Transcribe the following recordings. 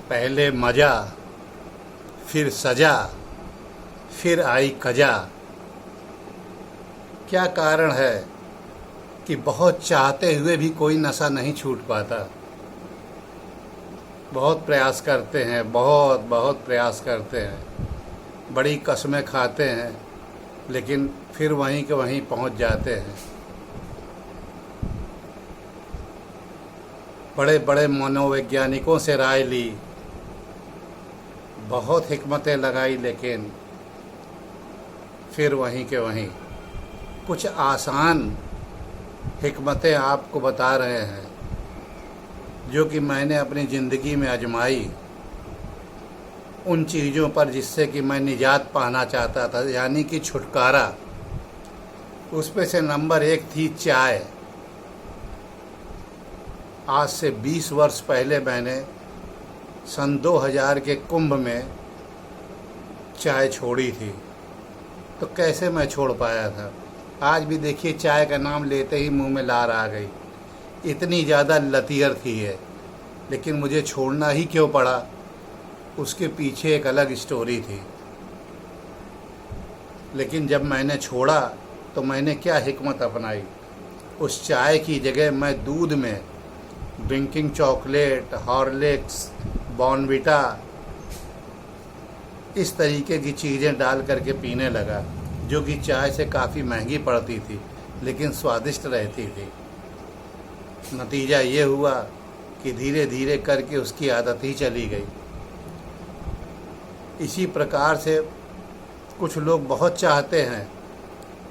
पहले मजा, फिर सजा, फिर आई कजा। क्या कारण है कि बहुत चाहते हुए भी कोई नशा नहीं छूट पाता। बहुत प्रयास करते हैं, बहुत बहुत प्रयास करते हैं, बड़ी कस्में खाते हैं, लेकिन फिर वहीं के वहीं पहुंच जाते हैं। बड़े बड़े मनोवैज्ञानिकों से राय ली, बहुत हिकमतें लगाई, लेकिन फिर वहीं के वहीं। कुछ आसान हिकमतें आपको बता रहे हैं जो कि मैंने अपनी ज़िंदगी में आजमाई, उन चीज़ों पर जिससे कि मैं निजात पाना चाहता था, यानी कि छुटकारा। उसमें से नंबर 1 थी चाय। आज से 20 वर्ष पहले मैंने सन 2000 के कुंभ में चाय छोड़ी थी। तो कैसे मैं छोड़ पाया था। आज भी देखिए, चाय का नाम लेते ही मुंह में लार आ गई, इतनी ज़्यादा लतीयर थी है। लेकिन मुझे छोड़ना ही क्यों पड़ा, उसके पीछे एक अलग स्टोरी थी। लेकिन जब मैंने छोड़ा तो मैंने क्या हिकमत अपनाई। उस चाय की जगह मैं दूध में ड्रिंकिंग चॉकलेट, हॉर्लिक्स, बॉर्नविटा, इस तरीके की चीज़ें डाल करके पीने लगा, जो कि चाय से काफ़ी महंगी पड़ती थी लेकिन स्वादिष्ट रहती थी। नतीजा ये हुआ कि धीरे धीरे करके उसकी आदत ही चली गई। इसी प्रकार से कुछ लोग बहुत चाहते हैं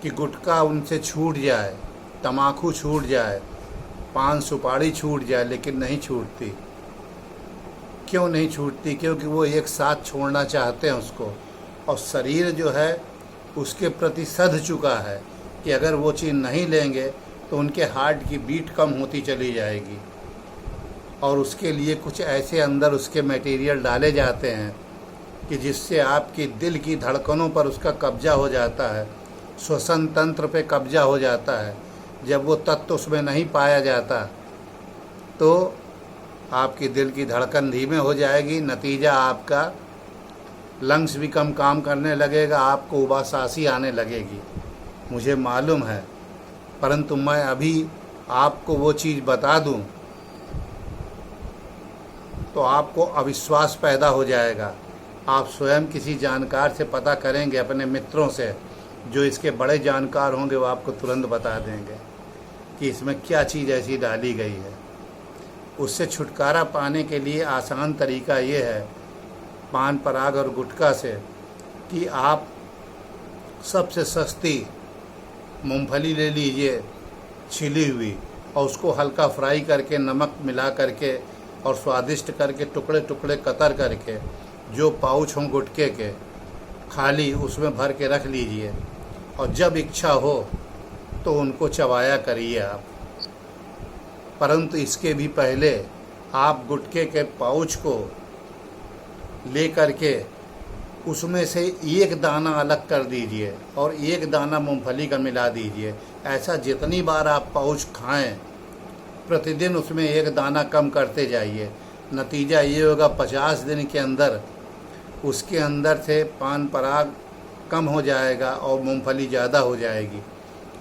कि गुटखा उनसे छूट जाए, तम्बाकू छूट जाए, पान सुपारी छूट जाए, लेकिन नहीं छूटती। क्यों नहीं छूटती? क्योंकि वो एक साथ छोड़ना चाहते हैं उसको, और शरीर जो है उसके प्रति सध चुका है कि अगर वो चीज़ नहीं लेंगे तो उनके हार्ट की बीट कम होती चली जाएगी। और उसके लिए कुछ ऐसे अंदर उसके मटेरियल डाले जाते हैं कि जिससे आपकी दिल की धड़कनों पर उसका कब्जा हो जाता है, श्वसन तंत्र पे कब्जा हो जाता है। जब वो तत्व उसमें नहीं पाया जाता तो आपकी दिल की धड़कन धीमे हो जाएगी। नतीजा आपका लंग्स भी कम काम करने लगेगा, आपको उबासासी आने लगेगी। मुझे मालूम है, परंतु मैं अभी आपको वो चीज़ बता दूं तो आपको अविश्वास पैदा हो जाएगा। आप स्वयं किसी जानकार से पता करेंगे, अपने मित्रों से जो इसके बड़े जानकार होंगे, वो आपको तुरंत बता देंगे कि इसमें क्या चीज़ ऐसी डाली गई है। उससे छुटकारा पाने के लिए आसान तरीका ये है, पान पराग और गुटखा से, कि आप सबसे सस्ती मूंगफली ले लीजिए छिली हुई, और उसको हल्का फ्राई करके नमक मिला करके और स्वादिष्ट करके टुकड़े टुकड़े कतर करके जो पाउच हों गुटखे के खाली उसमें भर के रख लीजिए, और जब इच्छा हो तो उनको चबाया करिए आप। परंतु इसके भी पहले आप गुटखे के पाउच को ले करके उसमें से एक दाना अलग कर दीजिए और एक दाना मूंगफली का मिला दीजिए। ऐसा जितनी बार आप पाउच खाएं, प्रतिदिन उसमें एक दाना कम करते जाइए। नतीजा ये होगा 50 दिन के अंदर उसके अंदर से पान पराग कम हो जाएगा और मूंगफली ज़्यादा हो जाएगी,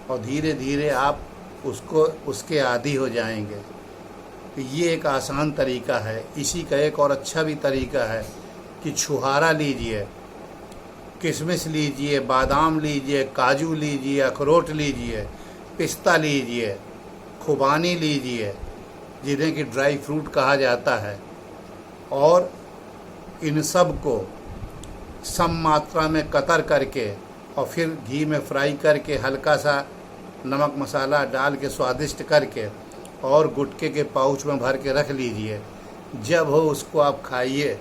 और धीरे धीरे आप उसके आदी हो जाएंगे। तो ये एक आसान तरीका है। इसी का एक और अच्छा भी तरीका है कि छुहारा लीजिए, किशमिश लीजिए, बादाम लीजिए, काजू लीजिए, अखरोट लीजिए, पिस्ता लीजिए, खुबानी लीजिए, जिन्हें कि ड्राई फ्रूट कहा जाता है, और इन सब को सम मात्रा में कतर करके और फिर घी में फ्राई करके हल्का सा नमक मसाला डाल के स्वादिष्ट करके और गुटखे के पाउच में भर के रख लीजिए। जब हो उसको आप खाइए,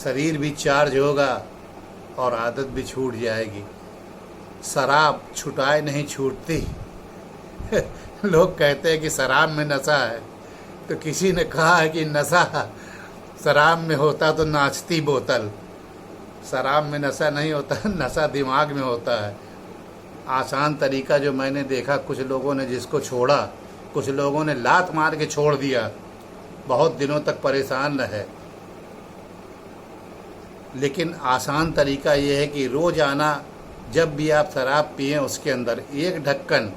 शरीर भी चार्ज होगा और आदत भी छूट जाएगी। शराब छुटाए नहीं छूटती। लोग कहते हैं कि शराब में नशा है, तो किसी ने कहा है कि नशा शराब में होता तो नाचती बोतल। शराब में नशा नहीं होता, नशा दिमाग में होता है। आसान तरीका जो मैंने देखा, कुछ लोगों ने जिसको छोड़ा, कुछ लोगों ने लात मार के छोड़ दिया, बहुत दिनों तक परेशान रहे, लेकिन आसान तरीका ये है कि रोज़ाना जब भी आप शराब पिएं उसके अंदर एक ढक्कन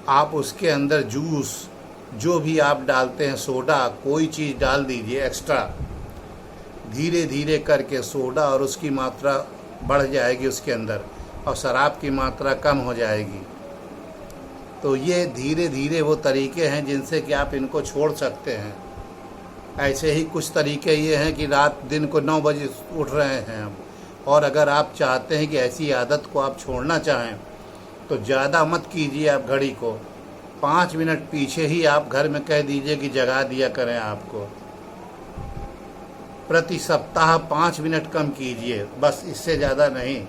आप उसके अंदर जूस जो भी आप डालते हैं, सोडा कोई चीज़ डाल दीजिए एक्स्ट्रा। धीरे धीरे करके सोडा और उसकी मात्रा बढ़ जाएगी उसके अंदर और शराब की मात्रा कम हो जाएगी। तो ये धीरे धीरे वो तरीके हैं जिनसे कि आप इनको छोड़ सकते हैं। ऐसे ही कुछ तरीके ये हैं कि रात दिन को 9 बजे उठ रहे हैं हम, और अगर आप चाहते हैं कि ऐसी आदत को आप छोड़ना चाहें तो ज़्यादा मत कीजिए। आप घड़ी को 5 मिनट पीछे ही आप घर में कह दीजिए कि जगा दिया करें आपको। प्रति सप्ताह 5 मिनट कम कीजिए, बस, इससे ज़्यादा नहीं।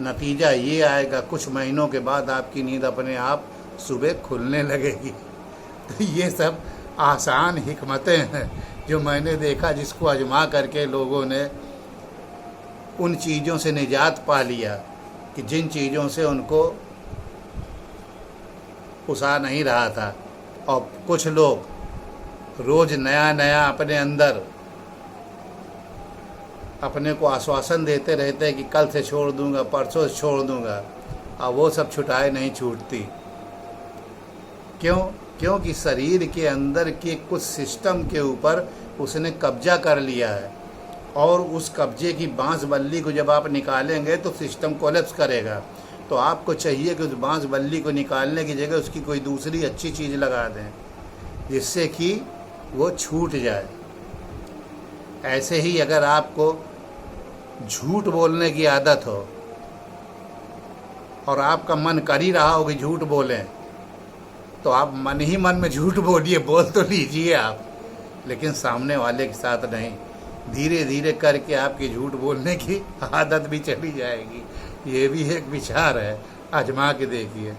नतीजा ये आएगा कुछ महीनों के बाद आपकी नींद अपने आप सुबह खुलने लगेगी। तो ये सब आसान हिकमतें हैं जो मैंने देखा, जिसको आजमा करके लोगों ने उन चीज़ों से निजात पा लिया कि जिन चीज़ों से उनको पुसा नहीं रहा था। और कुछ लोग रोज़ नया नया अपने अंदर अपने को आश्वासन देते रहते हैं कि कल से छोड़ दूंगा, परसों से छोड़ दूंगा, और वो सब छुटाए नहीं छूटती। क्यों? क्योंकि शरीर के अंदर के कुछ सिस्टम के ऊपर उसने कब्जा कर लिया है, और उस कब्जे की बांस बल्ली को जब आप निकालेंगे तो सिस्टम कोलैप्स करेगा। तो आपको चाहिए कि उस बांस बल्ली को निकालने की जगह उसकी कोई दूसरी अच्छी चीज़ लगा दें जिससे कि वो छूट जाए। ऐसे ही अगर आपको झूठ बोलने की आदत हो और आपका मन कर ही रहा हो कि झूठ बोलें, तो आप मन ही मन में झूठ बोलिए, बोल तो लीजिए आप, लेकिन सामने वाले के साथ नहीं। धीरे धीरे करके आपकी झूठ बोलने की आदत भी चली जाएगी। ये भी एक विचार है, आजमा के देखिए।